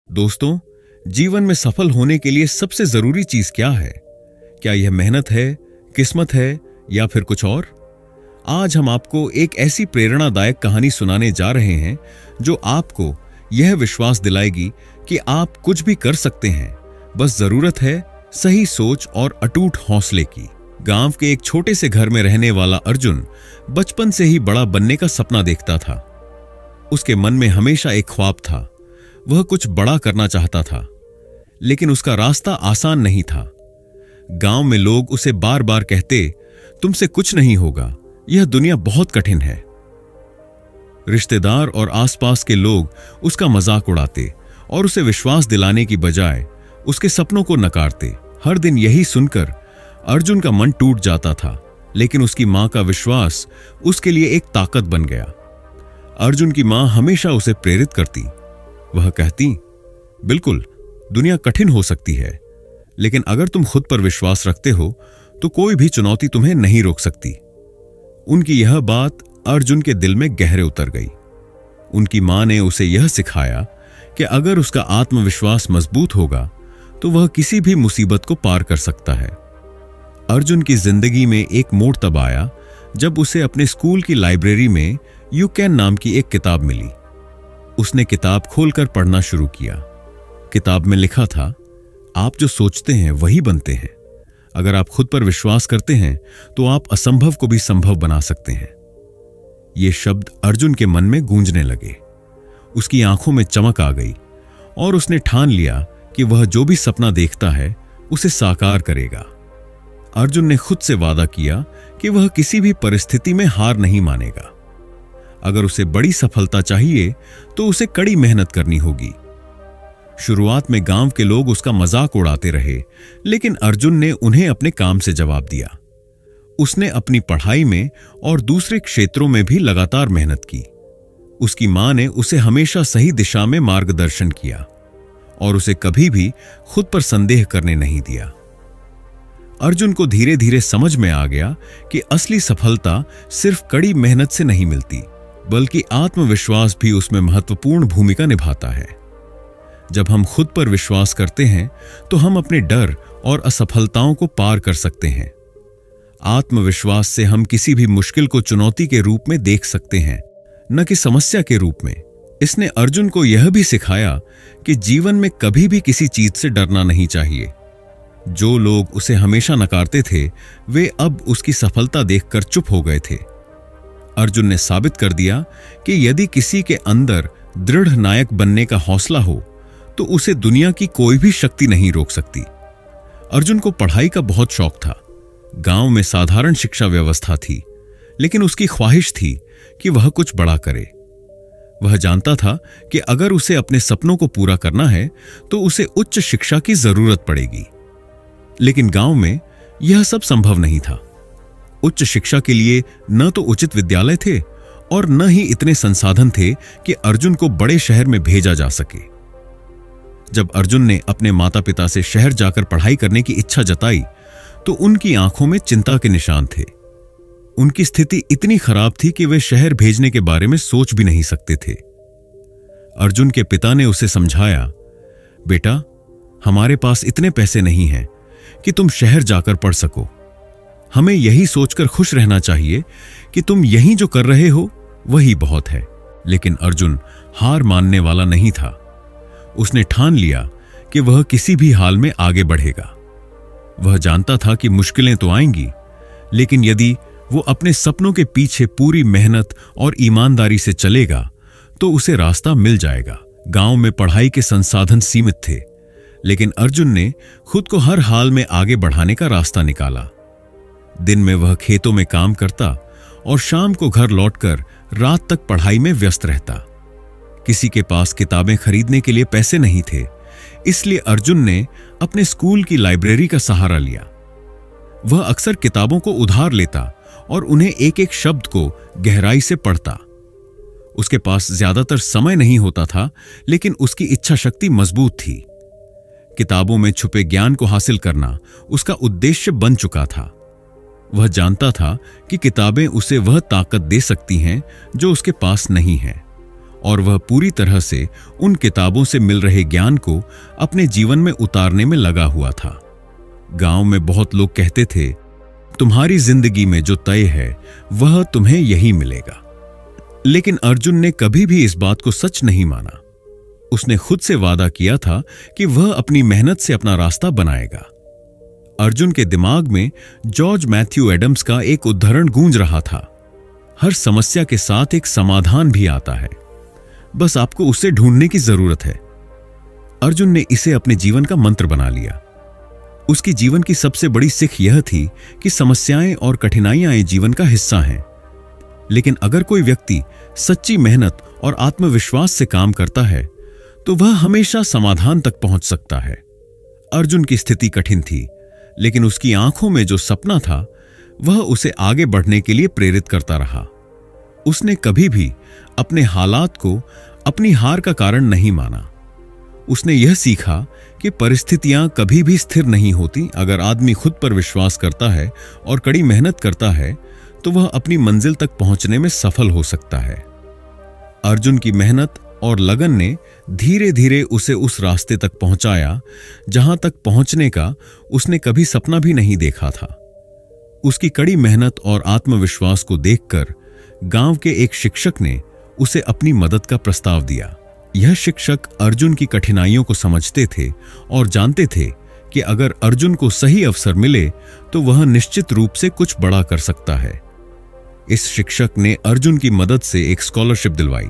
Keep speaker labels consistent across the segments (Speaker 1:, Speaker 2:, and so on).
Speaker 1: दोस्तों, जीवन में सफल होने के लिए सबसे जरूरी चीज क्या है? क्या यह मेहनत है, किस्मत है या फिर कुछ और? आज हम आपको एक ऐसी प्रेरणादायक कहानी सुनाने जा रहे हैं जो आपको यह विश्वास दिलाएगी कि आप कुछ भी कर सकते हैं। बस जरूरत है सही सोच और अटूट हौसले की। गांव के एक छोटे से घर में रहने वाला अर्जुन बचपन से ही बड़ा बनने का सपना देखता था। उसके मन में हमेशा एक ख्वाब था। वह कुछ बड़ा करना चाहता था, लेकिन उसका रास्ता आसान नहीं था। गांव में लोग उसे बार बार कहते, तुमसे कुछ नहीं होगा, यह दुनिया बहुत कठिन है। रिश्तेदार और आसपास के लोग उसका मजाक उड़ाते और उसे विश्वास दिलाने की बजाय उसके सपनों को नकारते। हर दिन यही सुनकर अर्जुन का मन टूट जाता था, लेकिन उसकी मां का विश्वास उसके लिए एक ताकत बन गया। अर्जुन की मां हमेशा उसे प्रेरित करती। वह कहती, बिल्कुल, दुनिया कठिन हो सकती है, लेकिन अगर तुम खुद पर विश्वास रखते हो तो कोई भी चुनौती तुम्हें नहीं रोक सकती। उनकी यह बात अर्जुन के दिल में गहरे उतर गई। उनकी मां ने उसे यह सिखाया कि अगर उसका आत्मविश्वास मजबूत होगा तो वह किसी भी मुसीबत को पार कर सकता है। अर्जुन की जिंदगी में एक मोड़ तब आया जब उसे अपने स्कूल की लाइब्रेरी में यू कैन नाम की एक किताब मिली। उसने किताब खोलकर पढ़ना शुरू किया। किताब में लिखा था, आप जो सोचते हैं वही बनते हैं। अगर आप खुद पर विश्वास करते हैं तो आप असंभव को भी संभव बना सकते हैं। ये शब्द अर्जुन के मन में गूंजने लगे। उसकी आंखों में चमक आ गई और उसने ठान लिया कि वह जो भी सपना देखता है उसे साकार करेगा। अर्जुन ने खुद से वादा किया कि वह किसी भी परिस्थिति में हार नहीं मानेगा। अगर उसे बड़ी सफलता चाहिए तो उसे कड़ी मेहनत करनी होगी। शुरुआत में गांव के लोग उसका मजाक उड़ाते रहे, लेकिन अर्जुन ने उन्हें अपने काम से जवाब दिया। उसने अपनी पढ़ाई में और दूसरे क्षेत्रों में भी लगातार मेहनत की। उसकी मां ने उसे हमेशा सही दिशा में मार्गदर्शन किया और उसे कभी भी खुद पर संदेह करने नहीं दिया। अर्जुन को धीरे धीरे समझ में आ गया कि असली सफलता सिर्फ कड़ी मेहनत से नहीं मिलती, बल्कि आत्मविश्वास भी उसमें महत्वपूर्ण भूमिका निभाता है। जब हम खुद पर विश्वास करते हैं तो हम अपने डर और असफलताओं को पार कर सकते हैं। आत्मविश्वास से हम किसी भी मुश्किल को चुनौती के रूप में देख सकते हैं, न कि समस्या के रूप में। इसने अर्जुन को यह भी सिखाया कि जीवन में कभी भी किसी चीज से डरना नहीं चाहिए। जो लोग उसे हमेशा नकारते थे, वे अब उसकी सफलता देखकर चुप हो गए थे। अर्जुन ने साबित कर दिया कि यदि किसी के अंदर दृढ़ नायक बनने का हौसला हो तो उसे दुनिया की कोई भी शक्ति नहीं रोक सकती। अर्जुन को पढ़ाई का बहुत शौक था। गांव में साधारण शिक्षा व्यवस्था थी, लेकिन उसकी ख्वाहिश थी कि वह कुछ बड़ा करे। वह जानता था कि अगर उसे अपने सपनों को पूरा करना है तो उसे उच्च शिक्षा की जरूरत पड़ेगी, लेकिन गांव में यह सब संभव नहीं था। उच्च शिक्षा के लिए न तो उचित विद्यालय थे और न ही इतने संसाधन थे कि अर्जुन को बड़े शहर में भेजा जा सके। जब अर्जुन ने अपने माता पिता से शहर जाकर पढ़ाई करने की इच्छा जताई तो उनकी आंखों में चिंता के निशान थे। उनकी स्थिति इतनी खराब थी कि वे शहर भेजने के बारे में सोच भी नहीं सकते थे। अर्जुन के पिता ने उसे समझाया, बेटा, हमारे पास इतने पैसे नहीं हैं कि तुम शहर जाकर पढ़ सको। हमें यही सोचकर खुश रहना चाहिए कि तुम यही जो कर रहे हो वही बहुत है। लेकिन अर्जुन हार मानने वाला नहीं था। उसने ठान लिया कि वह किसी भी हाल में आगे बढ़ेगा। वह जानता था कि मुश्किलें तो आएंगी, लेकिन यदि वो अपने सपनों के पीछे पूरी मेहनत और ईमानदारी से चलेगा तो उसे रास्ता मिल जाएगा। गांव में पढ़ाई के संसाधन सीमित थे, लेकिन अर्जुन ने खुद को हर हाल में आगे बढ़ाने का रास्ता निकाला। दिन में वह खेतों में काम करता और शाम को घर लौटकर रात तक पढ़ाई में व्यस्त रहता। किसी के पास किताबें खरीदने के लिए पैसे नहीं थे, इसलिए अर्जुन ने अपने स्कूल की लाइब्रेरी का सहारा लिया। वह अक्सर किताबों को उधार लेता और उन्हें एक एक शब्द को गहराई से पढ़ता। उसके पास ज्यादातर समय नहीं होता था, लेकिन उसकी इच्छा शक्ति मजबूत थी। किताबों में छुपे ज्ञान को हासिल करना उसका उद्देश्य बन चुका था। वह जानता था कि किताबें उसे वह ताकत दे सकती हैं जो उसके पास नहीं है, और वह पूरी तरह से उन किताबों से मिल रहे ज्ञान को अपने जीवन में उतारने में लगा हुआ था। गांव में बहुत लोग कहते थे, तुम्हारी जिंदगी में जो तय है वह तुम्हें यही मिलेगा। लेकिन अर्जुन ने कभी भी इस बात को सच नहीं माना। उसने खुद से वादा किया था कि वह अपनी मेहनत से अपना रास्ता बनाएगा। अर्जुन के दिमाग में जॉर्ज मैथ्यू एडम्स का एक उद्धरण गूंज रहा था, हर समस्या के साथ एक समाधान भी आता है, बस आपको उसे ढूंढने की जरूरत है। अर्जुन ने इसे अपने जीवन का मंत्र बना लिया। उसकी जीवन की सबसे बड़ी सीख यह थी कि समस्याएं और कठिनाइयां जीवन का हिस्सा हैं। लेकिन अगर कोई व्यक्ति सच्ची मेहनत और आत्मविश्वास से काम करता है तो वह हमेशा समाधान तक पहुंच सकता है। अर्जुन की स्थिति कठिन थी, लेकिन उसकी आंखों में जो सपना था वह उसे आगे बढ़ने के लिए प्रेरित करता रहा। उसने कभी भी अपने हालात को अपनी हार का कारण नहीं माना। उसने यह सीखा कि परिस्थितियां कभी भी स्थिर नहीं होती। अगर आदमी खुद पर विश्वास करता है और कड़ी मेहनत करता है तो वह अपनी मंजिल तक पहुंचने में सफल हो सकता है। अर्जुन की मेहनत और लगन ने धीरे धीरे उसे उस रास्ते तक पहुंचाया जहां तक पहुंचने का उसने कभी सपना भी नहीं देखा था। उसकी कड़ी मेहनत और आत्मविश्वास को देखकर गांव के एक शिक्षक ने उसे अपनी मदद का प्रस्ताव दिया। यह शिक्षक अर्जुन की कठिनाइयों को समझते थे और जानते थे कि अगर अर्जुन को सही अवसर मिले तो वह निश्चित रूप से कुछ बड़ा कर सकता है। इस शिक्षक ने अर्जुन की मदद से एक स्कॉलरशिप दिलवाई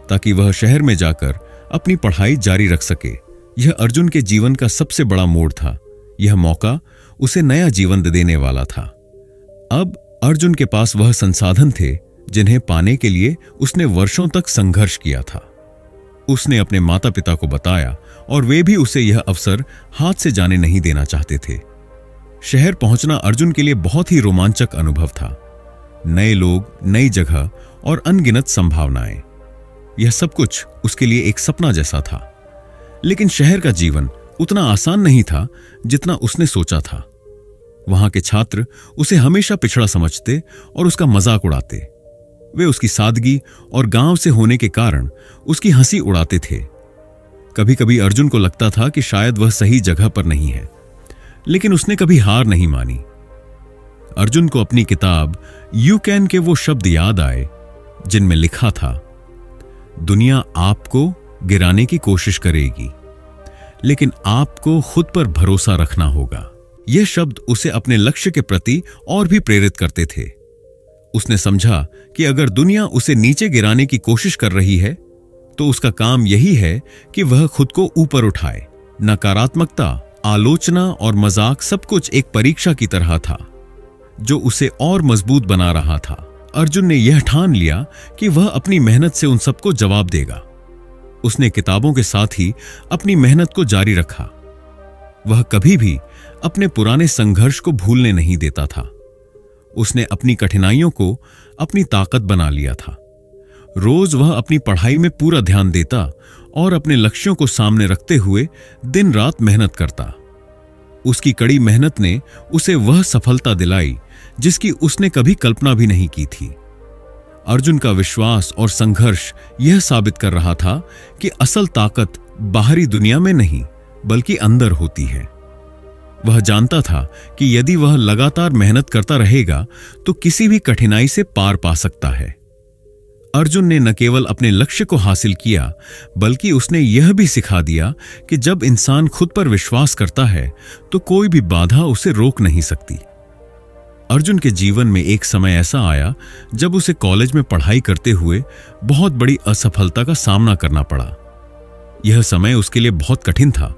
Speaker 1: ताकि वह शहर में जाकर अपनी पढ़ाई जारी रख सके। यह अर्जुन के जीवन का सबसे बड़ा मोड़ था। यह मौका उसे नया जीवन देने वाला था। अब अर्जुन के पास वह संसाधन थे जिन्हें पाने के लिए उसने वर्षों तक संघर्ष किया था। उसने अपने माता पिता को बताया और वे भी उसे यह अवसर हाथ से जाने नहीं देना चाहते थे। शहर पहुंचना अर्जुन के लिए बहुत ही रोमांचक अनुभव था। नए लोग, नई जगह और अनगिनत संभावनाएं, यह सब कुछ उसके लिए एक सपना जैसा था। लेकिन शहर का जीवन उतना आसान नहीं था जितना उसने सोचा था। वहां के छात्र उसे हमेशा पिछड़ा समझते और उसका मजाक उड़ाते। वे उसकी सादगी और गांव से होने के कारण उसकी हंसी उड़ाते थे। कभी कभी अर्जुन को लगता था कि शायद वह सही जगह पर नहीं है, लेकिन उसने कभी हार नहीं मानी। अर्जुन को अपनी किताब यू कैन के वो शब्द याद आए जिनमें लिखा था, दुनिया आपको गिराने की कोशिश करेगी, लेकिन आपको खुद पर भरोसा रखना होगा। यह शब्द उसे अपने लक्ष्य के प्रति और भी प्रेरित करते थे। उसने समझा कि अगर दुनिया उसे नीचे गिराने की कोशिश कर रही है तो उसका काम यही है कि वह खुद को ऊपर उठाए। नकारात्मकता, आलोचना और मजाक सब कुछ एक परीक्षा की तरह था जो उसे और मजबूत बना रहा था। अर्जुन ने यह ठान लिया कि वह अपनी मेहनत से उन सबको जवाब देगा। उसने किताबों के साथ ही अपनी मेहनत को जारी रखा। वह कभी भी अपने पुराने संघर्ष को भूलने नहीं देता था। उसने अपनी कठिनाइयों को अपनी ताकत बना लिया था। रोज वह अपनी पढ़ाई में पूरा ध्यान देता और अपने लक्ष्यों को सामने रखते हुए दिन रात मेहनत करता। उसकी कड़ी मेहनत ने उसे वह सफलता दिलाई जिसकी उसने कभी कल्पना भी नहीं की थी। अर्जुन का विश्वास और संघर्ष यह साबित कर रहा था कि असल ताकत बाहरी दुनिया में नहीं बल्कि अंदर होती है। वह जानता था कि यदि वह लगातार मेहनत करता रहेगा तो किसी भी कठिनाई से पार पा सकता है। अर्जुन ने न केवल अपने लक्ष्य को हासिल किया बल्कि उसने यह भी सिखा दिया कि जब इंसान खुद पर विश्वास करता है तो कोई भी बाधा उसे रोक नहीं सकती। अर्जुन के जीवन में एक समय ऐसा आया जब उसे कॉलेज में पढ़ाई करते हुए बहुत बड़ी असफलता का सामना करना पड़ा। यह समय उसके लिए बहुत कठिन था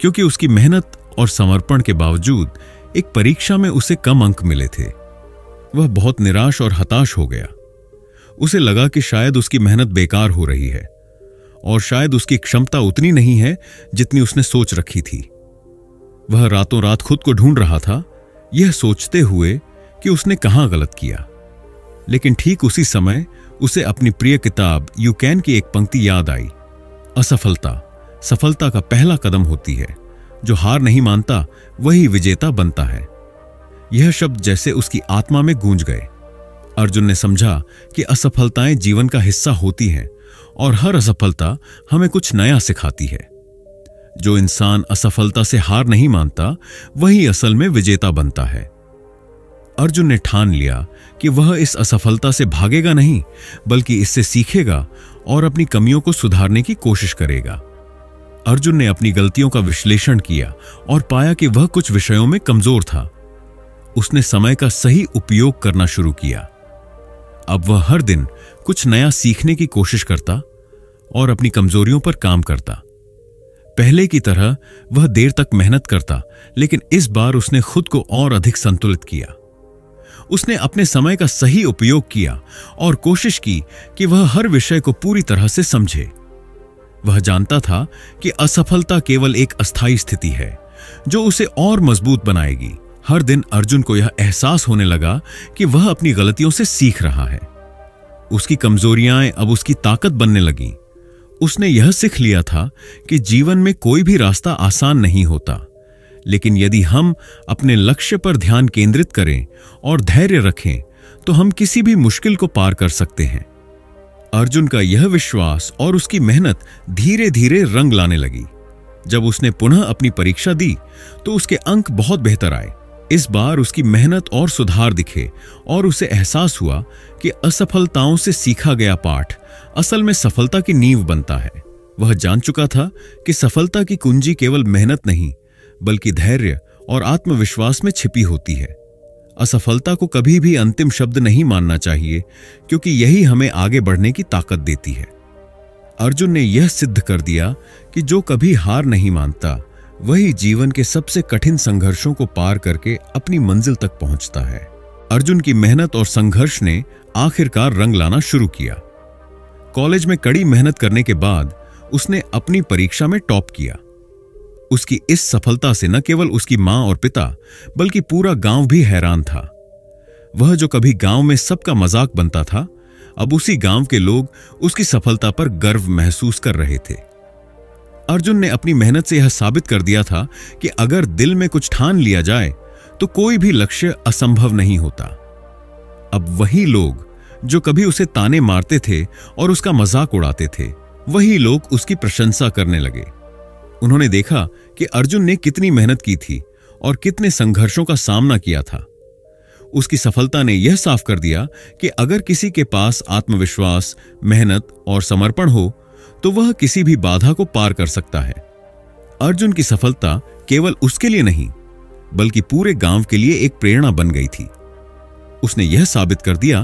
Speaker 1: क्योंकि उसकी मेहनत और समर्पण के बावजूद एक परीक्षा में उसे कम अंक मिले थे। वह बहुत निराश और हताश हो गया। उसे लगा कि शायद उसकी मेहनत बेकार हो रही है और शायद उसकी क्षमता उतनी नहीं है जितनी उसने सोच रखी थी। वह रातों रात खुद को ढूंढ रहा था, यह सोचते हुए कि उसने कहां गलत किया। लेकिन ठीक उसी समय उसे अपनी प्रिय किताब यू कैन की एक पंक्ति याद आई, असफलता सफलता का पहला कदम होती है, जो हार नहीं मानता वही विजेता बनता है। यह शब्द जैसे उसकी आत्मा में गूंज गए। अर्जुन ने समझा कि असफलताएं जीवन का हिस्सा होती हैं और हर असफलता हमें कुछ नया सिखाती है। जो इंसान असफलता से हार नहीं मानता, वही असल में विजेता बनता है। अर्जुन ने ठान लिया कि वह इस असफलता से भागेगा नहीं, बल्कि इससे सीखेगा और अपनी कमियों को सुधारने की कोशिश करेगा। अर्जुन ने अपनी गलतियों का विश्लेषण किया और पाया कि वह कुछ विषयों में कमजोर था। उसने समय का सही उपयोग करना शुरू किया। अब वह हर दिन कुछ नया सीखने की कोशिश करता और अपनी कमजोरियों पर काम करता। पहले की तरह वह देर तक मेहनत करता, लेकिन इस बार उसने खुद को और अधिक संतुलित किया। उसने अपने समय का सही उपयोग किया और कोशिश की कि वह हर विषय को पूरी तरह से समझे। वह जानता था कि असफलता केवल एक अस्थायी स्थिति है जो उसे और मजबूत बनाएगी। हर दिन अर्जुन को यह एहसास होने लगा कि वह अपनी गलतियों से सीख रहा है। उसकी कमजोरियां अब उसकी ताकत बनने लगीं। उसने यह सीख लिया था कि जीवन में कोई भी रास्ता आसान नहीं होता, लेकिन यदि हम अपने लक्ष्य पर ध्यान केंद्रित करें और धैर्य रखें तो हम किसी भी मुश्किल को पार कर सकते हैं। अर्जुन का यह विश्वास और उसकी मेहनत धीरे धीरे रंग लाने लगी। जब उसने पुनः अपनी परीक्षा दी तो उसके अंक बहुत बेहतर आए। इस बार उसकी मेहनत और सुधार दिखे और उसे एहसास हुआ कि असफलताओं से सीखा गया पाठ असल में सफलता की नींव बनता है। वह जान चुका था कि सफलता की कुंजी केवल मेहनत नहीं, बल्कि धैर्य और आत्मविश्वास में छिपी होती है। असफलता को कभी भी अंतिम शब्द नहीं मानना चाहिए, क्योंकि यही हमें आगे बढ़ने की ताकत देती है। अर्जुन ने यह सिद्ध कर दिया कि जो कभी हार नहीं मानता, वही जीवन के सबसे कठिन संघर्षों को पार करके अपनी मंजिल तक पहुंचता है। अर्जुन की मेहनत और संघर्ष ने आखिरकार रंग लाना शुरू किया। कॉलेज में कड़ी मेहनत करने के बाद उसने अपनी परीक्षा में टॉप किया। उसकी इस सफलता से न केवल उसकी मां और पिता, बल्कि पूरा गांव भी हैरान था। वह जो कभी गांव में सबका मजाक बनता था, अब उसी गांव के लोग उसकी सफलता पर गर्व महसूस कर रहे थे। अर्जुन ने अपनी मेहनत से यह साबित कर दिया था कि अगर दिल में कुछ ठान लिया जाए तो कोई भी लक्ष्य असंभव नहीं होता। अब वही लोग जो कभी उसे ताने मारते थे और उसका मजाक उड़ाते थे, वही लोग उसकी प्रशंसा करने लगे। उन्होंने देखा कि अर्जुन ने कितनी मेहनत की थी और कितने संघर्षों का सामना किया था। उसकी सफलता ने यह साफ कर दिया कि अगर किसी के पास आत्मविश्वास, मेहनत और समर्पण हो तो वह किसी भी बाधा को पार कर सकता है। अर्जुन की सफलता केवल उसके लिए नहीं, बल्कि पूरे गांव के लिए एक प्रेरणा बन गई थी। उसने यह साबित कर दिया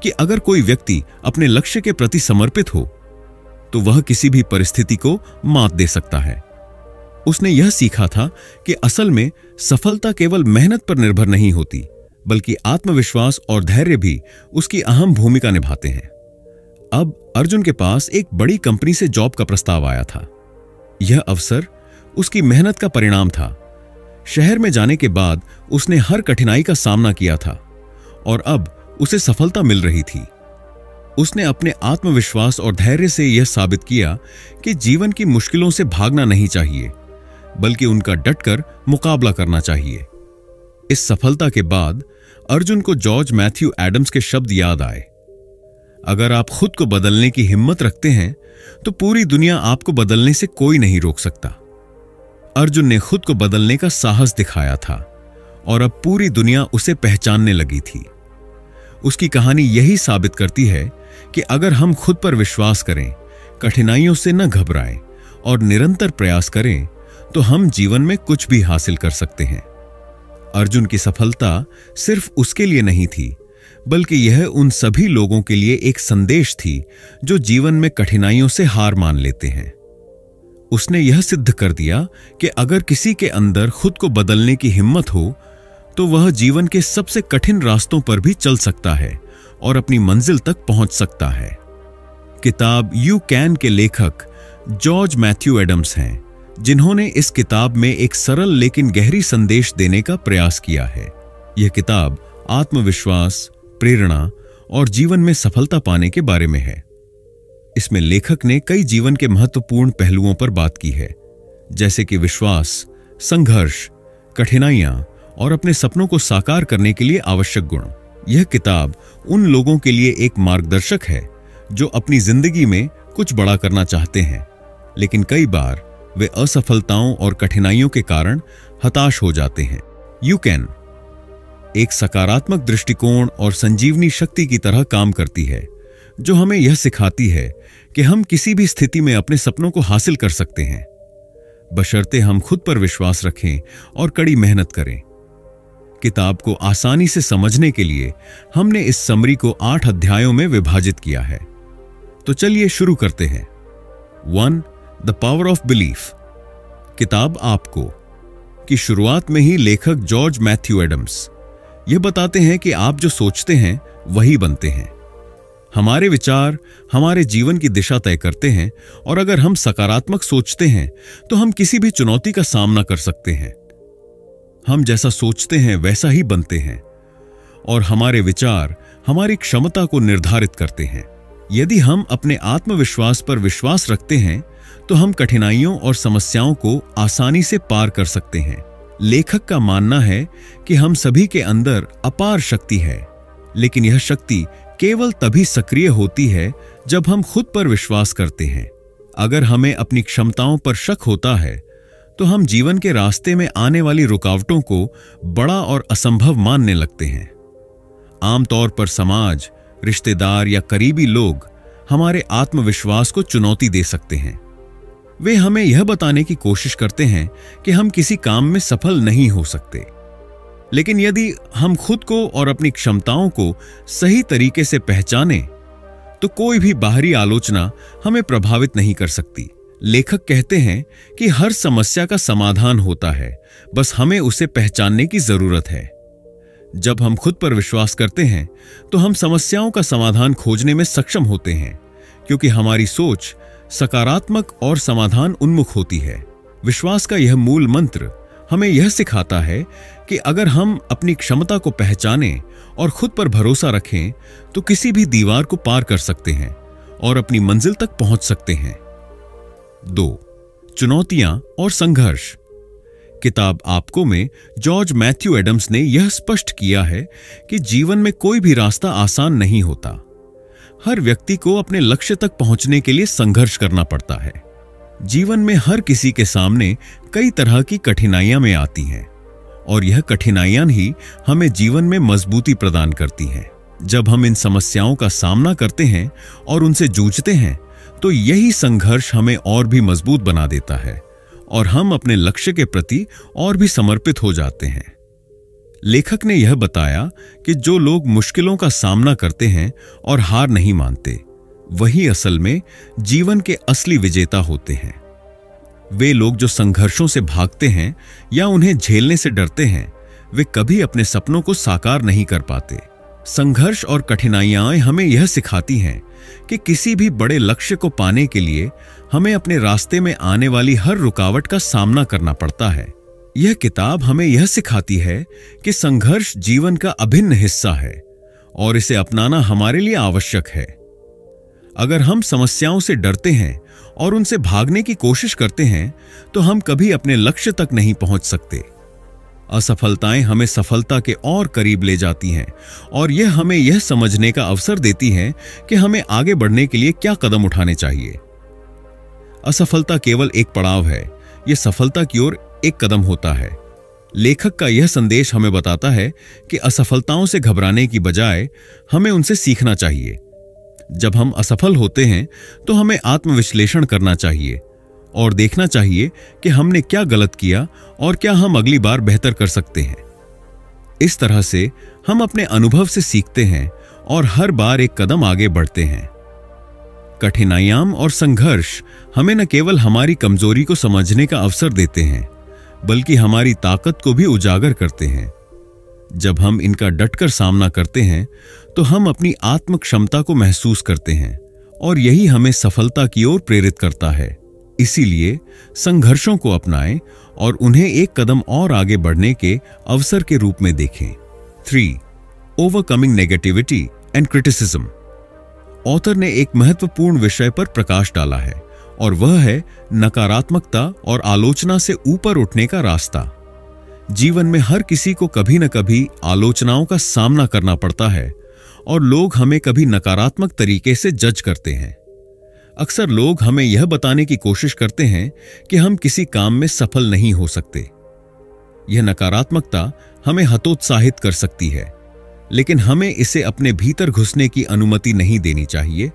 Speaker 1: कि अगर कोई व्यक्ति अपने लक्ष्य के प्रति समर्पित हो तो वह किसी भी परिस्थिति को मात दे सकता है। उसने यह सीखा था कि असल में सफलता केवल मेहनत पर निर्भर नहीं होती, बल्कि आत्मविश्वास और धैर्य भी उसकी अहम भूमिका निभाते हैं। अब अर्जुन के पास एक बड़ी कंपनी से जॉब का प्रस्ताव आया था। यह अवसर उसकी मेहनत का परिणाम था। शहर में जाने के बाद उसने हर कठिनाई का सामना किया था और अब उसे सफलता मिल रही थी। उसने अपने आत्मविश्वास और धैर्य से यह साबित किया कि जीवन की मुश्किलों से भागना नहीं चाहिए, बल्कि उनका डटकर मुकाबला करना चाहिए। इस सफलता के बाद अर्जुन को जॉर्ज मैथ्यू एडम्स के शब्द याद आए, अगर आप खुद को बदलने की हिम्मत रखते हैं तो पूरी दुनिया आपको बदलने से कोई नहीं रोक सकता। अर्जुन ने खुद को बदलने का साहस दिखाया था और अब पूरी दुनिया उसे पहचानने लगी थी। उसकी कहानी यही साबित करती है कि अगर हम खुद पर विश्वास करें, कठिनाइयों से न घबराएं और निरंतर प्रयास करें तो हम जीवन में कुछ भी हासिल कर सकते हैं। अर्जुन की सफलता सिर्फ उसके लिए नहीं थी, बल्कि यह उन सभी लोगों के लिए एक संदेश थी जो जीवन में कठिनाइयों से हार मान लेते हैं। उसने यह सिद्ध कर दिया कि अगर किसी के अंदर खुद को बदलने की हिम्मत हो तो वह जीवन के सबसे कठिन रास्तों पर भी चल सकता है और अपनी मंजिल तक पहुंच सकता है। किताब यू कैन के लेखक जॉर्ज मैथ्यू एडम्स हैं, जिन्होंने इस किताब में एक सरल लेकिन गहरी संदेश देने का प्रयास किया है। यह किताब आत्मविश्वास, प्रेरणा और जीवन में सफलता पाने के बारे में है। इसमें लेखक ने कई जीवन के महत्वपूर्ण पहलुओं पर बात की है, जैसे कि विश्वास, संघर्ष, कठिनाइयां और अपने सपनों को साकार करने के लिए आवश्यक गुण। यह किताब उन लोगों के लिए एक मार्गदर्शक है जो अपनी जिंदगी में कुछ बड़ा करना चाहते हैं, लेकिन कई बार वे असफलताओं और कठिनाइयों के कारण हताश हो जाते हैं। यू कैन एक सकारात्मक दृष्टिकोण और संजीवनी शक्ति की तरह काम करती है, जो हमें यह सिखाती है कि हम किसी भी स्थिति में अपने सपनों को हासिल कर सकते हैं, बशर्ते हम खुद पर विश्वास रखें और कड़ी मेहनत करें। किताब को आसानी से समझने के लिए हमने इस समरी को 8 अध्यायों में विभाजित किया है। तो चलिए शुरू करते हैं। 1. The power of belief. किताब आपको की शुरुआत में ही लेखक जॉर्ज मैथ्यू एडम्स यह बताते हैं कि आप जो सोचते हैं वही बनते हैं। हमारे विचार हमारे जीवन की दिशा तय करते हैं, और अगर हम सकारात्मक सोचते हैं तो हम किसी भी चुनौती का सामना कर सकते हैं। हम जैसा सोचते हैं वैसा ही बनते हैं, और हमारे विचार हमारी क्षमता को निर्धारित करते हैं। यदि हम अपने आत्मविश्वास पर विश्वास रखते हैं तो हम कठिनाइयों और समस्याओं को आसानी से पार कर सकते हैं। लेखक का मानना है कि हम सभी के अंदर अपार शक्ति है, लेकिन यह शक्ति केवल तभी सक्रिय होती है जब हम खुद पर विश्वास करते हैं। अगर हमें अपनी क्षमताओं पर शक होता है तो हम जीवन के रास्ते में आने वाली रुकावटों को बड़ा और असंभव मानने लगते हैं। आमतौर पर समाज, रिश्तेदार या करीबी लोग हमारे आत्मविश्वास को चुनौती दे सकते हैं। वे हमें यह बताने की कोशिश करते हैं कि हम किसी काम में सफल नहीं हो सकते। लेकिन यदि हम खुद को और अपनी क्षमताओं को सही तरीके से पहचानें तो कोई भी बाहरी आलोचना हमें प्रभावित नहीं कर सकती। लेखक कहते हैं कि हर समस्या का समाधान होता है, बस हमें उसे पहचानने की जरूरत है। जब हम खुद पर विश्वास करते हैं तो हम समस्याओं का समाधान खोजने में सक्षम होते हैं, क्योंकि हमारी सोच सकारात्मक और समाधान उन्मुख होती है। विश्वास का यह मूल मंत्र हमें यह सिखाता है कि अगर हम अपनी क्षमता को पहचानें और खुद पर भरोसा रखें तो किसी भी दीवार को पार कर सकते हैं और अपनी मंजिल तक पहुंच सकते हैं। 2. चुनौतियां और संघर्ष। किताब आपको में जॉर्ज मैथ्यू एडम्स ने यह स्पष्ट किया है कि जीवन में कोई भी रास्ता आसान नहीं होता। हर व्यक्ति को अपने लक्ष्य तक पहुंचने के लिए संघर्ष करना पड़ता है। जीवन में हर किसी के सामने कई तरह की कठिनाइयां में आती हैं, और यह कठिनाइयां ही हमें जीवन में मजबूती प्रदान करती हैं। जब हम इन समस्याओं का सामना करते हैं और उनसे जूझते हैं तो यही संघर्ष हमें और भी मजबूत बना देता है, और हम अपने लक्ष्य के प्रति और भी समर्पित हो जाते हैं। लेखक ने यह बताया कि जो लोग मुश्किलों का सामना करते हैं और हार नहीं मानते, वही असल में जीवन के असली विजेता होते हैं। वे लोग जो संघर्षों से भागते हैं या उन्हें झेलने से डरते हैं, वे कभी अपने सपनों को साकार नहीं कर पाते। संघर्ष और कठिनाइयां हमें यह सिखाती हैं कि किसी भी बड़े लक्ष्य को पाने के लिए हमें अपने रास्ते में आने वाली हर रुकावट का सामना करना पड़ता है। यह किताब हमें यह सिखाती है कि संघर्ष जीवन का अभिन्न हिस्सा है और इसे अपनाना हमारे लिए आवश्यक है। अगर हम समस्याओं से डरते हैं और उनसे भागने की कोशिश करते हैं तो हम कभी अपने लक्ष्य तक नहीं पहुंच सकते। असफलताएं हमें सफलता के और करीब ले जाती हैं, और यह हमें यह समझने का अवसर देती हैं कि हमें आगे बढ़ने के लिए क्या कदम उठाने चाहिए। असफलता केवल एक पड़ाव है, यह सफलता की ओर एक कदम होता है। लेखक का यह संदेश हमें बताता है कि असफलताओं से घबराने की बजाय हमें उनसे सीखना चाहिए। जब हम असफल होते हैं तो हमें आत्मविश्लेषण करना चाहिए और देखना चाहिए कि हमने क्या गलत किया और क्या हम अगली बार बेहतर कर सकते हैं। इस तरह से हम अपने अनुभव से सीखते हैं और हर बार एक कदम आगे बढ़ते हैं। कठिनाइयां और संघर्ष हमें न केवल हमारी कमजोरी को समझने का अवसर देते हैं, बल्कि हमारी ताकत को भी उजागर करते हैं। जब हम इनका डटकर सामना करते हैं तो हम अपनी आत्म क्षमता को महसूस करते हैं, और यही हमें सफलता की ओर प्रेरित करता है। इसीलिए संघर्षों को अपनाएं और उन्हें एक कदम और आगे बढ़ने के अवसर के रूप में देखें। 3. Overcoming negativity and criticism. Author ने एक महत्वपूर्ण विषय पर प्रकाश डाला है, और वह है नकारात्मकता और आलोचना से ऊपर उठने का रास्ता। जीवन में हर किसी को कभी न कभी आलोचनाओं का सामना करना पड़ता है, और लोग हमें कभी नकारात्मक तरीके से जज करते हैं। अक्सर लोग हमें यह बताने की कोशिश करते हैं कि हम किसी काम में सफल नहीं हो सकते। यह नकारात्मकता हमें हतोत्साहित कर सकती है, लेकिन हमें इसे अपने भीतर घुसने की अनुमति नहीं देनी चाहिए।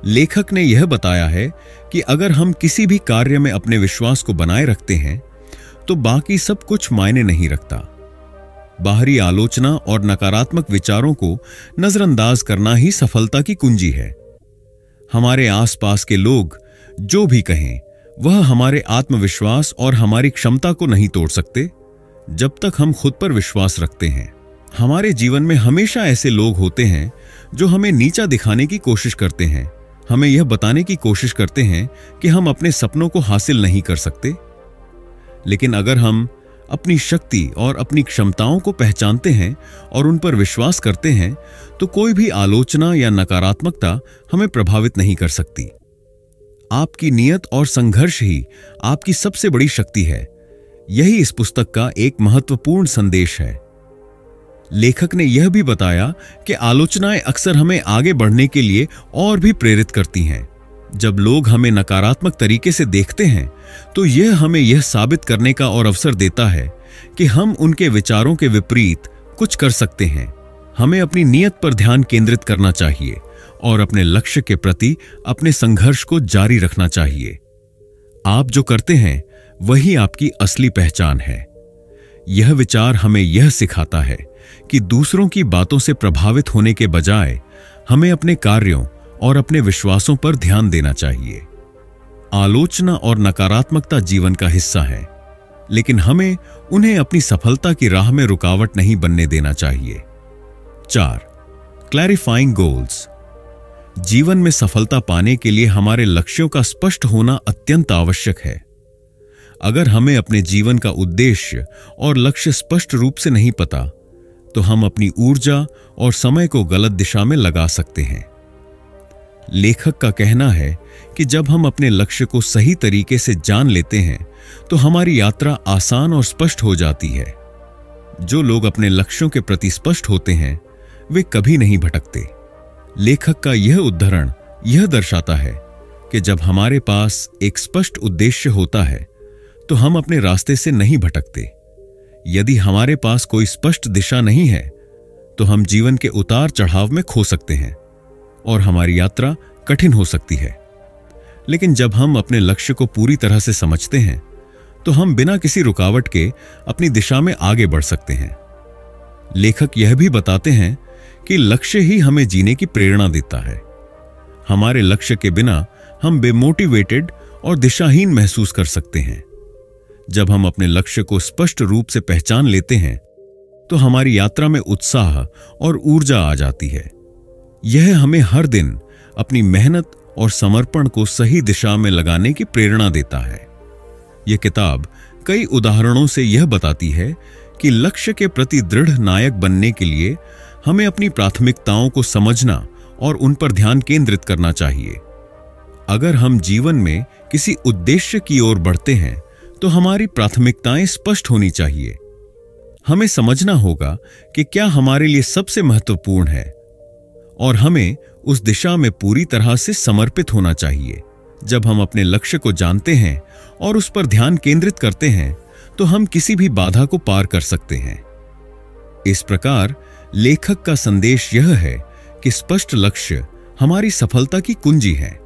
Speaker 1: लेखक ने यह बताया है कि अगर हम किसी भी कार्य में अपने विश्वास को बनाए रखते हैं तो बाकी सब कुछ मायने नहीं रखता। बाहरी आलोचना और नकारात्मक विचारों को नजरअंदाज करना ही सफलता की कुंजी है। हमारे आसपास के लोग जो भी कहें वह हमारे आत्मविश्वास और हमारी क्षमता को नहीं तोड़ सकते जब तक हम खुद पर विश्वास रखते हैं। हमारे जीवन में हमेशा ऐसे लोग होते हैं जो हमें नीचा दिखाने की कोशिश करते हैं, हमें यह बताने की कोशिश करते हैं कि हम अपने सपनों को हासिल नहीं कर सकते। लेकिन अगर हम अपनी शक्ति और अपनी क्षमताओं को पहचानते हैं और उन पर विश्वास करते हैं तो कोई भी आलोचना या नकारात्मकता हमें प्रभावित नहीं कर सकती। आपकी नियत और संघर्ष ही आपकी सबसे बड़ी शक्ति है। यही इस पुस्तक का एक महत्वपूर्ण संदेश है। लेखक ने यह भी बताया कि आलोचनाएं अक्सर हमें आगे बढ़ने के लिए और भी प्रेरित करती हैं। जब लोग हमें नकारात्मक तरीके से देखते हैं तो यह हमें यह साबित करने का और अवसर देता है कि हम उनके विचारों के विपरीत कुछ कर सकते हैं। हमें अपनी नियत पर ध्यान केंद्रित करना चाहिए और अपने लक्ष्य के प्रति अपने संघर्ष को जारी रखना चाहिए। आप जो करते हैं वही आपकी असली पहचान है। यह विचार हमें यह सिखाता है कि दूसरों की बातों से प्रभावित होने के बजाय हमें अपने कार्यों और अपने विश्वासों पर ध्यान देना चाहिए। आलोचना और नकारात्मकता जीवन का हिस्सा है, लेकिन हमें उन्हें अपनी सफलता की राह में रुकावट नहीं बनने देना चाहिए। 4. Clarifying goals. जीवन में सफलता पाने के लिए हमारे लक्ष्यों का स्पष्ट होना अत्यंत आवश्यक है। अगर हमें अपने जीवन का उद्देश्य और लक्ष्य स्पष्ट रूप से नहीं पता तो हम अपनी ऊर्जा और समय को गलत दिशा में लगा सकते हैं। लेखक का कहना है कि जब हम अपने लक्ष्य को सही तरीके से जान लेते हैं तो हमारी यात्रा आसान और स्पष्ट हो जाती है। जो लोग अपने लक्ष्यों के प्रति स्पष्ट होते हैं वे कभी नहीं भटकते। लेखक का यह उद्धरण यह दर्शाता है कि जब हमारे पास एक स्पष्ट उद्देश्य होता है तो हम अपने रास्ते से नहीं भटकते। यदि हमारे पास कोई स्पष्ट दिशा नहीं है तो हम जीवन के उतार चढ़ाव में खो सकते हैं और हमारी यात्रा कठिन हो सकती है। लेकिन जब हम अपने लक्ष्य को पूरी तरह से समझते हैं तो हम बिना किसी रुकावट के अपनी दिशा में आगे बढ़ सकते हैं। लेखक यह भी बताते हैं कि लक्ष्य ही हमें जीने की प्रेरणा देता है। हमारे लक्ष्य के बिना हम बेमोटिवेटेड और दिशाहीन महसूस कर सकते हैं। जब हम अपने लक्ष्य को स्पष्ट रूप से पहचान लेते हैं तो हमारी यात्रा में उत्साह और ऊर्जा आ जाती है। यह हमें हर दिन अपनी मेहनत और समर्पण को सही दिशा में लगाने की प्रेरणा देता है। यह किताब कई उदाहरणों से यह बताती है कि लक्ष्य के प्रति दृढ़ नायक बनने के लिए हमें अपनी प्राथमिकताओं को समझना और उन पर ध्यान केंद्रित करना चाहिए। अगर हम जीवन में किसी उद्देश्य की ओर बढ़ते हैं तो हमारी प्राथमिकताएं स्पष्ट होनी चाहिए। हमें समझना होगा कि क्या हमारे लिए सबसे महत्वपूर्ण है और हमें उस दिशा में पूरी तरह से समर्पित होना चाहिए। जब हम अपने लक्ष्य को जानते हैं और उस पर ध्यान केंद्रित करते हैं तो हम किसी भी बाधा को पार कर सकते हैं। इस प्रकार लेखक का संदेश यह है कि स्पष्ट लक्ष्य हमारी सफलता की कुंजी है।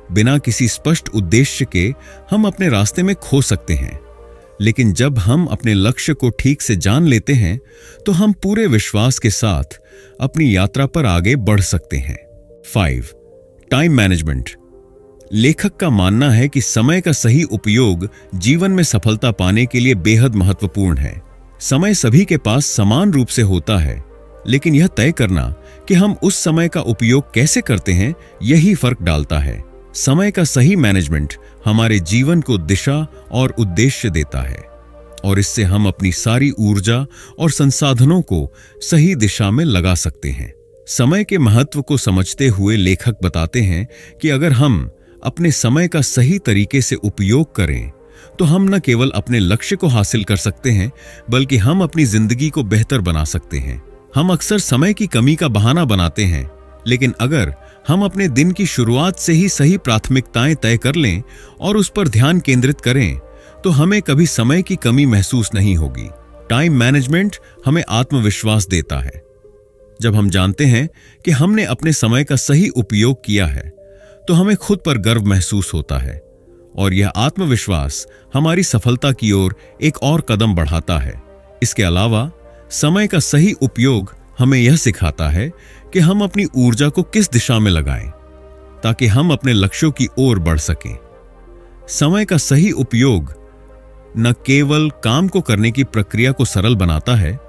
Speaker 1: बिना किसी स्पष्ट उद्देश्य के हम अपने रास्ते में खो सकते हैं, लेकिन जब हम अपने लक्ष्य को ठीक से जान लेते हैं तो हम पूरे विश्वास के साथ अपनी यात्रा पर आगे बढ़ सकते हैं। 5. Time management. लेखक का मानना है कि समय का सही उपयोग जीवन में सफलता पाने के लिए बेहद महत्वपूर्ण है। समय सभी के पास समान रूप से होता है, लेकिन यह तय करना कि हम उस समय का उपयोग कैसे करते हैं यही फर्क डालता है। समय का सही मैनेजमेंट हमारे जीवन को दिशा और उद्देश्य देता है और इससे हम अपनी सारी ऊर्जा और संसाधनों को सही दिशा में लगा सकते हैं। समय के महत्व को समझते हुए लेखक बताते हैं कि अगर हम अपने समय का सही तरीके से उपयोग करें तो हम न केवल अपने लक्ष्य को हासिल कर सकते हैं बल्कि हम अपनी जिंदगी को बेहतर बना सकते हैं। हम अक्सर समय की कमी का बहाना बनाते हैं, लेकिन अगर हम अपने दिन की शुरुआत से ही सही प्राथमिकताएं तय कर लें और उस पर ध्यान केंद्रित करें तो हमें कभी समय की कमी महसूस नहीं होगी। टाइम मैनेजमेंट हमें आत्मविश्वास देता है। जब हम जानते हैं कि हमने अपने समय का सही उपयोग किया है तो हमें खुद पर गर्व महसूस होता है और यह आत्मविश्वास हमारी सफलता की ओर एक और कदम बढ़ाता है। इसके अलावा समय का सही उपयोग हमें यह सिखाता है कि हम अपनी ऊर्जा को किस दिशा में लगाएं ताकि हम अपने लक्ष्यों की ओर बढ़ सकें। समय का सही उपयोग न केवल काम को करने की प्रक्रिया को सरल बनाता है,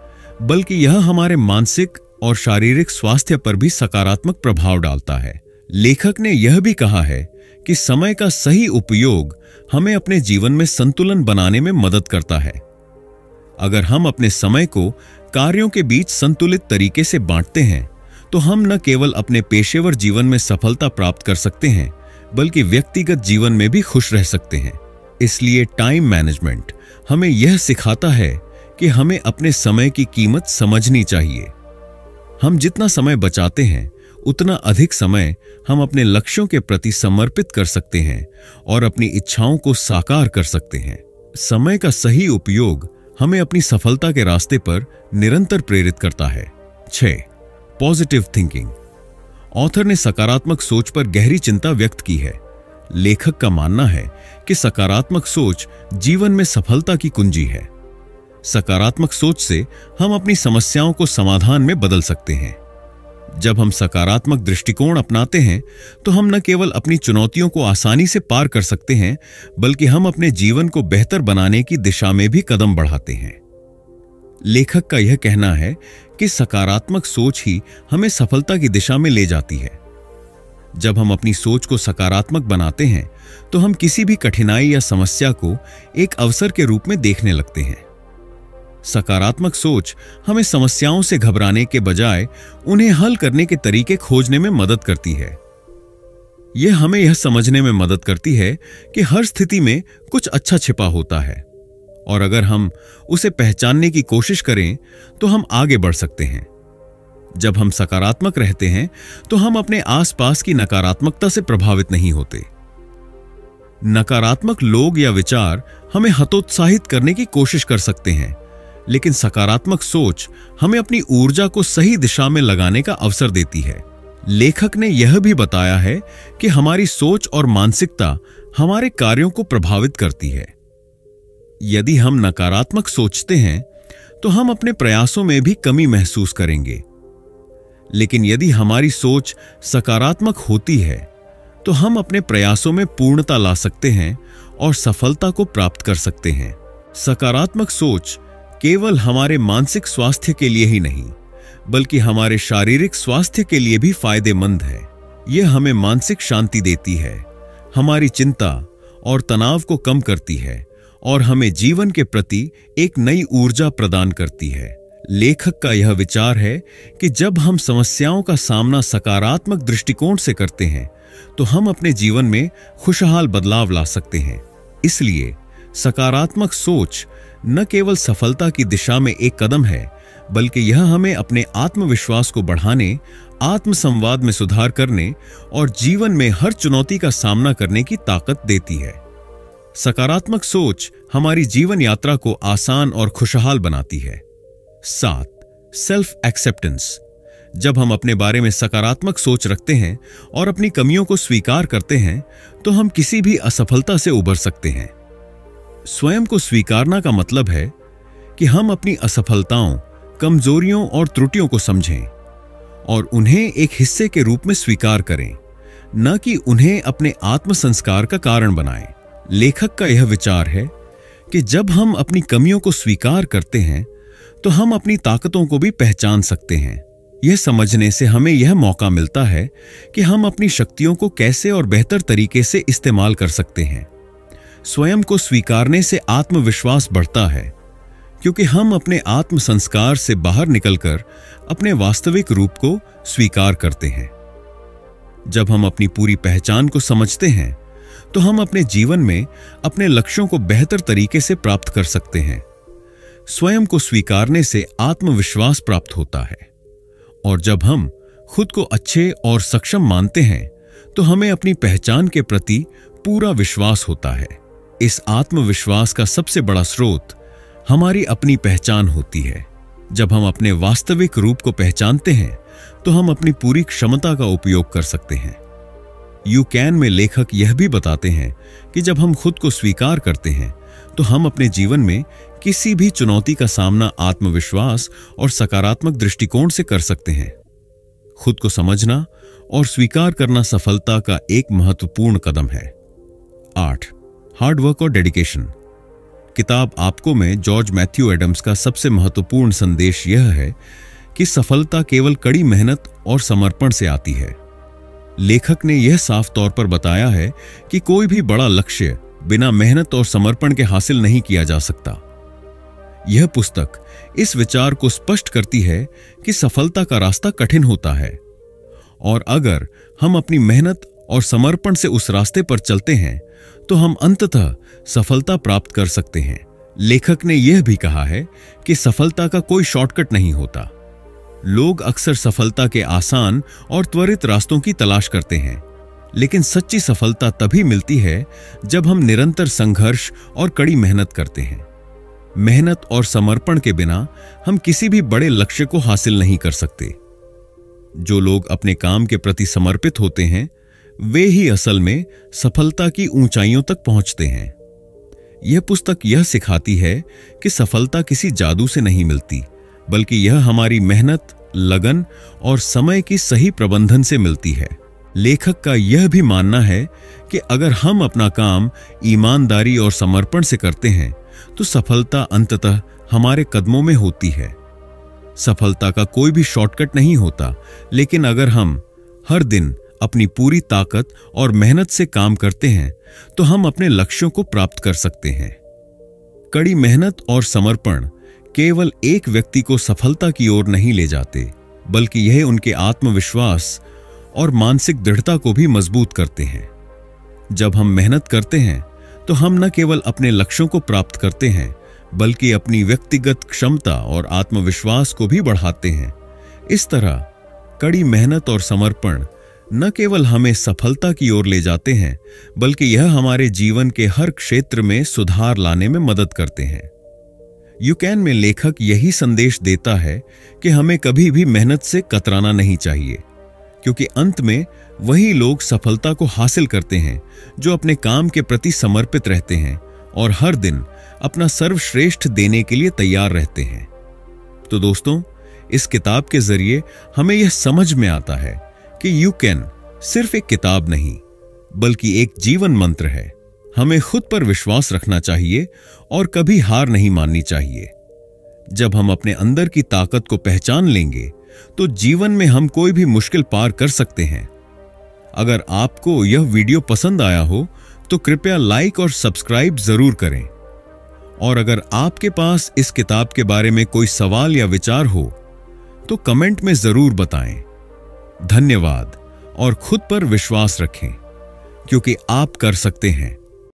Speaker 1: बल्कि यह हमारे मानसिक और शारीरिक स्वास्थ्य पर भी सकारात्मक प्रभाव डालता है। लेखक ने यह भी कहा है कि समय का सही उपयोग हमें अपने जीवन में संतुलन बनाने में मदद करता है। अगर हम अपने समय को कार्यों के बीच संतुलित तरीके से बांटते हैं तो हम न केवल अपने पेशेवर जीवन में सफलता प्राप्त कर सकते हैं, बल्कि व्यक्तिगत जीवन में भी खुश रह सकते हैं। इसलिए टाइम मैनेजमेंट हमें यह सिखाता है कि हमें अपने समय की कीमत समझनी चाहिए। हम जितना समय बचाते हैं उतना अधिक समय हम अपने लक्ष्यों के प्रति समर्पित कर सकते हैं और अपनी इच्छाओं को साकार कर सकते हैं। समय का सही उपयोग हमें अपनी सफलता के रास्ते पर निरंतर प्रेरित करता है। 6. Positive thinking. ऑथर ने सकारात्मक सोच पर गहरी चिंता व्यक्त की है। लेखक का मानना है कि सकारात्मक सोच जीवन में सफलता की कुंजी है। सकारात्मक सोच से हम अपनी समस्याओं को समाधान में बदल सकते हैं। जब हम सकारात्मक दृष्टिकोण अपनाते हैं तो हम न केवल अपनी चुनौतियों को आसानी से पार कर सकते हैं, बल्कि हम अपने जीवन को बेहतर बनाने की दिशा में भी कदम बढ़ाते हैं। लेखक का यह कहना है कि सकारात्मक सोच ही हमें सफलता की दिशा में ले जाती है। जब हम अपनी सोच को सकारात्मक बनाते हैं तो हम किसी भी कठिनाई या समस्या को एक अवसर के रूप में देखने लगते हैं। सकारात्मक सोच हमें समस्याओं से घबराने के बजाय उन्हें हल करने के तरीके खोजने में मदद करती है। यह हमें यह समझने में मदद करती है कि हर स्थिति में कुछ अच्छा छिपा होता है और अगर हम उसे पहचानने की कोशिश करें तो हम आगे बढ़ सकते हैं। जब हम सकारात्मक रहते हैं तो हम अपने आसपास की नकारात्मकता से प्रभावित नहीं होते। नकारात्मक लोग या विचार हमें हतोत्साहित करने की कोशिश कर सकते हैं, लेकिन सकारात्मक सोच हमें अपनी ऊर्जा को सही दिशा में लगाने का अवसर देती है। लेखक ने यह भी बताया है कि हमारी सोच और मानसिकता हमारे कार्यों को प्रभावित करती है। यदि हम नकारात्मक सोचते हैं तो हम अपने प्रयासों में भी कमी महसूस करेंगे, लेकिन यदि हमारी सोच सकारात्मक होती है तो हम अपने प्रयासों में पूर्णता ला सकते हैं और सफलता को प्राप्त कर सकते हैं। सकारात्मक सोच केवल हमारे मानसिक स्वास्थ्य के लिए ही नहीं, बल्कि हमारे शारीरिक स्वास्थ्य के लिए भी फायदेमंद है। यह हमें मानसिक शांति देती है, हमारी चिंता और तनाव को कम करती है और हमें जीवन के प्रति एक नई ऊर्जा प्रदान करती है। लेखक का यह विचार है कि जब हम समस्याओं का सामना सकारात्मक दृष्टिकोण से करते हैं तो हम अपने जीवन में खुशहाल बदलाव ला सकते हैं। इसलिए सकारात्मक सोच न केवल सफलता की दिशा में एक कदम है, बल्कि यह हमें अपने आत्मविश्वास को बढ़ाने, आत्मसंवाद में सुधार करने और जीवन में हर चुनौती का सामना करने की ताकत देती है। सकारात्मक सोच हमारी जीवन यात्रा को आसान और खुशहाल बनाती है। 7. Self acceptance. जब हम अपने बारे में सकारात्मक सोच रखते हैं और अपनी कमियों को स्वीकार करते हैं तो हम किसी भी असफलता से उबर सकते हैं। स्वयं को स्वीकारना का मतलब है कि हम अपनी असफलताओं, कमजोरियों और त्रुटियों को समझें और उन्हें एक हिस्से के रूप में स्वीकार करें, न कि उन्हें अपने आत्मसंस्कार का कारण बनाएं। लेखक का यह विचार है कि जब हम अपनी कमियों को स्वीकार करते हैं तो हम अपनी ताकतों को भी पहचान सकते हैं। यह समझने से हमें यह मौका मिलता है कि हम अपनी शक्तियों को कैसे और बेहतर तरीके से इस्तेमाल कर सकते हैं। स्वयं को स्वीकारने से आत्मविश्वास बढ़ता है, क्योंकि हम अपने आत्म संस्कार से बाहर निकलकर अपने वास्तविक रूप को स्वीकार करते हैं। जब हम अपनी पूरी पहचान को समझते हैं तो हम अपने जीवन में अपने लक्ष्यों को बेहतर तरीके से प्राप्त कर सकते हैं। स्वयं को स्वीकारने से आत्मविश्वास प्राप्त होता है और जब हम खुद को अच्छे और सक्षम मानते हैं तो हमें अपनी पहचान के प्रति पूरा विश्वास होता है। इस आत्मविश्वास का सबसे बड़ा स्रोत हमारी अपनी पहचान होती है। जब हम अपने वास्तविक रूप को पहचानते हैं तो हम अपनी पूरी क्षमता का उपयोग कर सकते हैं। यू कैन में लेखक यह भी बताते हैं कि जब हम खुद को स्वीकार करते हैं तो हम अपने जीवन में किसी भी चुनौती का सामना आत्मविश्वास और सकारात्मक दृष्टिकोण से कर सकते हैं। खुद को समझना और स्वीकार करना सफलता का एक महत्वपूर्ण कदम है। 8. हार्डवर्क और डेडिकेशन। किताब आपको में जॉर्ज मैथ्यू एडम्स का सबसे महत्वपूर्ण संदेश यह है कि सफलता केवल कड़ी मेहनत और समर्पण से आती है। लेखक ने यह साफ तौर पर बताया है कि कोई भी बड़ा लक्ष्य बिना मेहनत और समर्पण के हासिल नहीं किया जा सकता। यह पुस्तक इस विचार को स्पष्ट करती है कि सफलता का रास्ता कठिन होता है और अगर हम अपनी मेहनत और समर्पण से उस रास्ते पर चलते हैं तो हम अंततः सफलता प्राप्त कर सकते हैं। लेखक ने यह भी कहा है कि सफलता का कोई शॉर्टकट नहीं होता। लोग अक्सर सफलता के आसान और त्वरित रास्तों की तलाश करते हैं, लेकिन सच्ची सफलता तभी मिलती है जब हम निरंतर संघर्ष और कड़ी मेहनत करते हैं। मेहनत और समर्पण के बिना हम किसी भी बड़े लक्ष्य को हासिल नहीं कर सकते। जो लोग अपने काम के प्रति समर्पित होते हैं वे ही असल में सफलता की ऊंचाइयों तक पहुंचते हैं। यह पुस्तक यह सिखाती है कि सफलता किसी जादू से नहीं मिलती, बल्कि यह हमारी मेहनत, लगन और समय की सही प्रबंधन से मिलती है। लेखक का यह भी मानना है कि अगर हम अपना काम ईमानदारी और समर्पण से करते हैं तो सफलता अंततः हमारे कदमों में होती है। सफलता का कोई भी शॉर्टकट नहीं होता, लेकिन अगर हम हर दिन अपनी पूरी ताकत और मेहनत से काम करते हैं तो हम अपने लक्ष्यों को प्राप्त कर सकते हैं। कड़ी मेहनत और समर्पण केवल एक व्यक्ति को सफलता की ओर नहीं ले जाते, बल्कि यह उनके आत्मविश्वास और मानसिक दृढ़ता को भी मजबूत करते हैं। जब हम मेहनत करते हैं तो हम न केवल अपने लक्ष्यों को प्राप्त करते हैं, बल्कि अपनी व्यक्तिगत क्षमता और आत्मविश्वास को भी बढ़ाते हैं। इस तरह कड़ी मेहनत और समर्पण न केवल हमें सफलता की ओर ले जाते हैं, बल्कि यह हमारे जीवन के हर क्षेत्र में सुधार लाने में मदद करते हैं। यू कैन में लेखक यही संदेश देता है कि हमें कभी भी मेहनत से कतराना नहीं चाहिए, क्योंकि अंत में वही लोग सफलता को हासिल करते हैं जो अपने काम के प्रति समर्पित रहते हैं और हर दिन अपना सर्वश्रेष्ठ देने के लिए तैयार रहते हैं। तो दोस्तों, इस किताब के जरिए हमें यह समझ में आता है कि यू कैन सिर्फ एक किताब नहीं, बल्कि एक जीवन मंत्र है। हमें खुद पर विश्वास रखना चाहिए और कभी हार नहीं माननी चाहिए। जब हम अपने अंदर की ताकत को पहचान लेंगे तो जीवन में हम कोई भी मुश्किल पार कर सकते हैं। अगर आपको यह वीडियो पसंद आया हो तो कृपया लाइक और सब्सक्राइब जरूर करें। और अगर आपके पास इस किताब के बारे में कोई सवाल या विचार हो तो कमेंट में जरूर बताएं। धन्यवाद और खुद पर विश्वास रखें, क्योंकि आप कर सकते हैं।